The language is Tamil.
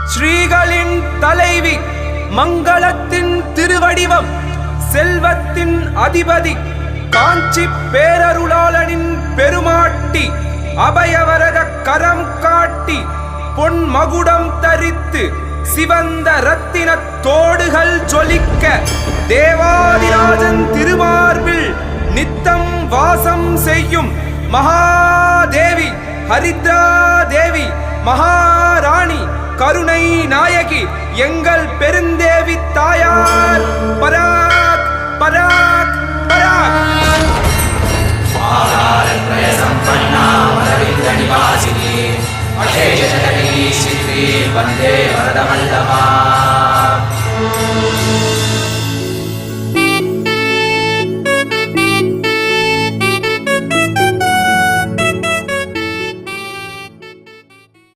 ஸ்ரீகளின் தலைவி, மங்களத்தின் திருவடிவம், செல்வத்தின் அதிபதி, காஞ்சி பேரருளாளனின் பெருமாட்டி, அபயவரத கரம் காட்டி பொன் மகுடம் தரித்து சிவந்த ரத்தின தோடுகள் ஜொலிக்க தேவாதிராஜன் திருமார்பில் நித்தம் வாசம் செய்யும் மகாதேவி, ஹரித்ரா தேவி, மகாராணி, கருணை நாயகி, எங்கள் பெருந்தேவி தாயார் பராக் பராக் பராக். वन्दे वरदवल्लभा।